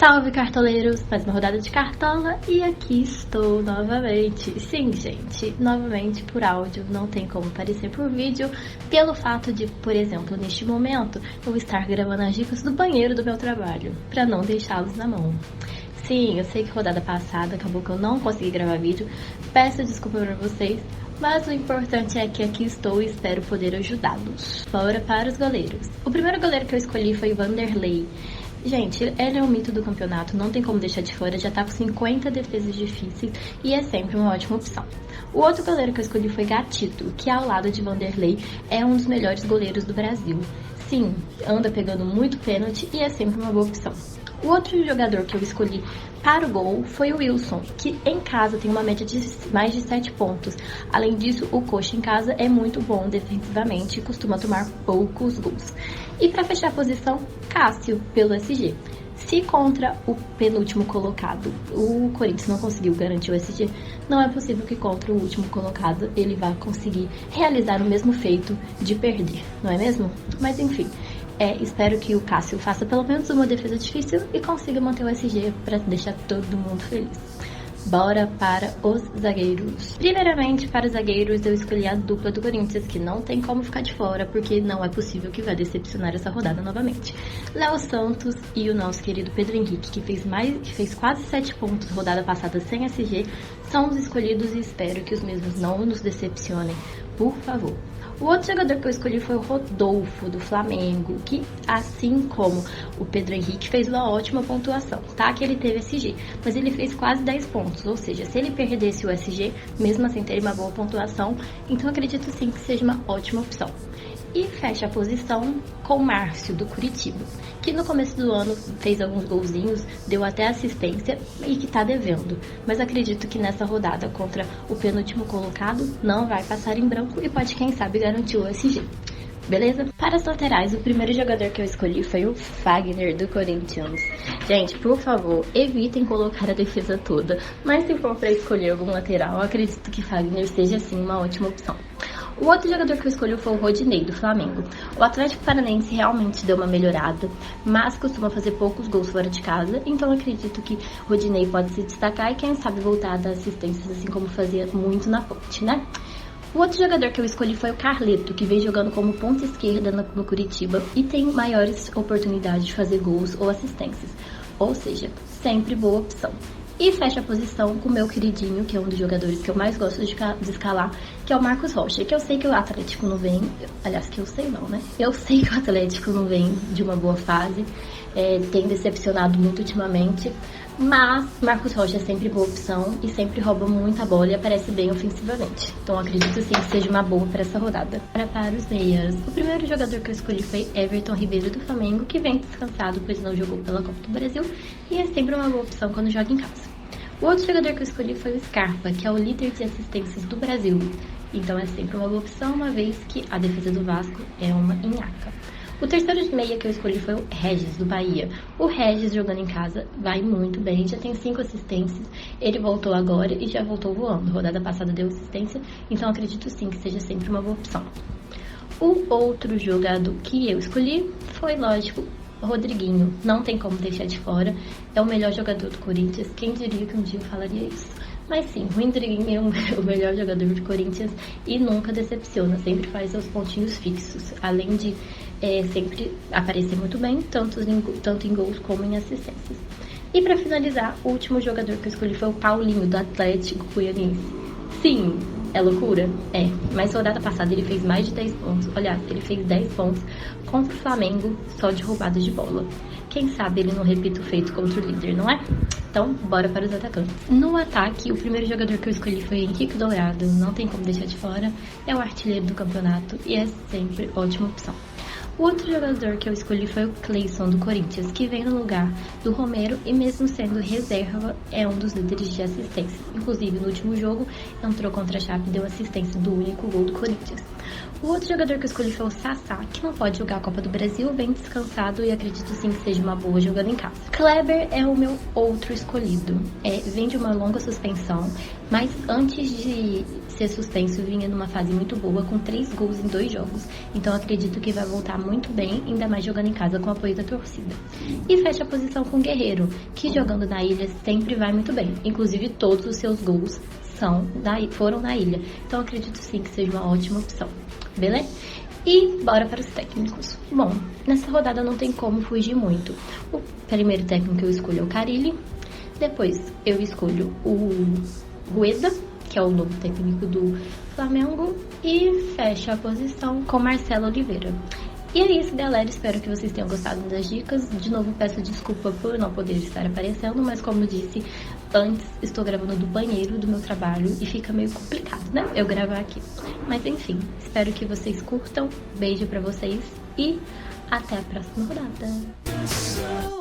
Salve, cartoleiros! Mais uma rodada de cartola e aqui estou novamente. Sim, gente, novamente por áudio, não tem como aparecer por vídeo, pelo fato de, por exemplo, neste momento, eu estar gravando as dicas do banheiro do meu trabalho, para não deixá-los na mão. Sim, eu sei que rodada passada acabou que eu não consegui gravar vídeo, peço desculpa para vocês, mas o importante é que aqui estou e espero poder ajudá-los. Bora para os goleiros. O primeiro goleiro que eu escolhi foi Vanderlei. Gente, ele é um mito do campeonato, não tem como deixar de fora, já tá com 50 defesas difíceis e é sempre uma ótima opção. O outro goleiro que eu escolhi foi Gatito, que ao lado de Vanderlei é um dos melhores goleiros do Brasil. Sim, anda pegando muito pênalti e é sempre uma boa opção. O outro jogador que eu escolhi para o gol foi o Wilson, que em casa tem uma média de mais de 7 pontos. Além disso, o Coxa em casa é muito bom defensivamente e costuma tomar poucos gols. E para fechar a posição, Cássio, pelo SG. Se contra o penúltimo colocado o Corinthians não conseguiu garantir o SG, não é possível que contra o último colocado ele vá conseguir realizar o mesmo feito de perder, não é mesmo? Mas enfim, espero que o Cássio faça pelo menos uma defesa difícil e consiga manter o SG para deixar todo mundo feliz. Bora para os zagueiros. Primeiramente, para os zagueiros, eu escolhi a dupla do Corinthians, que não tem como ficar de fora, porque não é possível que vá decepcionar essa rodada novamente. Léo Santos e o nosso querido Pedro Henrique, que fez quase 7 pontos rodada passada sem SG, são os escolhidos e espero que os mesmos não nos decepcionem, por favor. O outro jogador que eu escolhi foi o Rodolfo, do Flamengo, que, assim como o Pedro Henrique, fez uma ótima pontuação, tá? Que ele teve SG, mas ele fez quase 10 pontos, ou seja, se ele perdesse o SG, mesmo assim teria uma boa pontuação, então acredito sim que seja uma ótima opção. E fecha a posição com o Márcio, do Curitiba, que no começo do ano fez alguns golzinhos, deu até assistência e que tá devendo. Mas acredito que nessa rodada contra o penúltimo colocado não vai passar em branco e pode, quem sabe, garantir o SG. Beleza? Para as laterais, o primeiro jogador que eu escolhi foi o Fagner, do Corinthians. Gente, por favor, evitem colocar a defesa toda, mas se for para escolher algum lateral, acredito que Fagner seja sim uma ótima opção. O outro jogador que eu escolhi foi o Rodinei, do Flamengo. O Atlético Paranaense realmente deu uma melhorada, mas costuma fazer poucos gols fora de casa, então acredito que o Rodinei pode se destacar e quem sabe voltar a dar assistências assim como fazia muito na Ponte, né? O outro jogador que eu escolhi foi o Carleto, que vem jogando como ponta esquerda no Curitiba e tem maiores oportunidades de fazer gols ou assistências, ou seja, sempre boa opção. E fecha a posição com o meu queridinho, que é um dos jogadores que eu mais gosto de escalar, que é o Marcos Rocha, que eu sei que o Atlético não vem, aliás, que eu sei não, né? Eu sei que o Atlético não vem de uma boa fase, tem decepcionado muito ultimamente, mas Marcos Rocha é sempre boa opção e sempre rouba muita bola e aparece bem ofensivamente. Então acredito sim que seja uma boa para essa rodada. Para os meias, o primeiro jogador que eu escolhi foi Everton Ribeiro, do Flamengo, que vem descansado pois não jogou pela Copa do Brasil e é sempre uma boa opção quando joga em casa. O outro jogador que eu escolhi foi o Scarpa, que é o líder de assistências do Brasil. Então é sempre uma boa opção, uma vez que a defesa do Vasco é uma nhaca. O terceiro de meia que eu escolhi foi o Regis, do Bahia. O Regis, jogando em casa, vai muito bem, já tem 5 assistências. Ele voltou agora e já voltou voando. Rodada passada deu assistência, então acredito sim que seja sempre uma boa opção. O outro jogador que eu escolhi foi, lógico, Rodriguinho, não tem como deixar de fora, é o melhor jogador do Corinthians, quem diria que um dia eu falaria isso? Mas sim, o Rodriguinho é o melhor jogador do Corinthians e nunca decepciona, sempre faz seus pontinhos fixos, além de sempre aparecer muito bem, tanto em gols como em assistências. E para finalizar, o último jogador que eu escolhi foi o Paulinho, do Atlético Goianiense. Sim, é loucura? É, mas rodada passada ele fez mais de 10 pontos. Aliás, ele fez 10 pontos contra o Flamengo só de roubadas de bola. Quem sabe ele não repita o feito contra o líder, não é? Então, bora para os atacantes. No ataque, o primeiro jogador que eu escolhi foi Henrique Dourado. Não tem como deixar de fora. É o artilheiro do campeonato e é sempre ótima opção. O outro jogador que eu escolhi foi o Cleison, do Corinthians, que vem no lugar do Romero e mesmo sendo reserva, é um dos líderes de assistência. Inclusive, no último jogo, entrou contra a Chape e deu assistência do único gol do Corinthians. O outro jogador que eu escolhi foi o Sassá, que não pode jogar a Copa do Brasil, bem descansado e acredito sim que seja uma boa jogando em casa. Kleber é o meu outro escolhido. Vem de uma longa suspensão, mas antes de ser suspenso vinha numa fase muito boa, com 3 gols em 2 jogos. Então acredito que vai voltar muito bem, ainda mais jogando em casa com o apoio da torcida. E fecha a posição com o Guerreiro, que jogando na ilha sempre vai muito bem. Inclusive todos os seus gols foram na ilha. Então acredito sim que seja uma ótima opção. Beleza? E bora para os técnicos. Bom, nessa rodada não tem como fugir muito. O primeiro técnico que eu escolho é o Carille. Depois eu escolho o Rueda, que é o novo técnico do Flamengo. E fecha a posição com Marcelo Oliveira. E é isso, galera. Espero que vocês tenham gostado das dicas. De novo, peço desculpa por não poder estar aparecendo, mas como disse antes, estou gravando do banheiro do meu trabalho e fica meio complicado, né? Eu gravar aqui. Mas enfim, espero que vocês curtam. Beijo pra vocês e até a próxima rodada.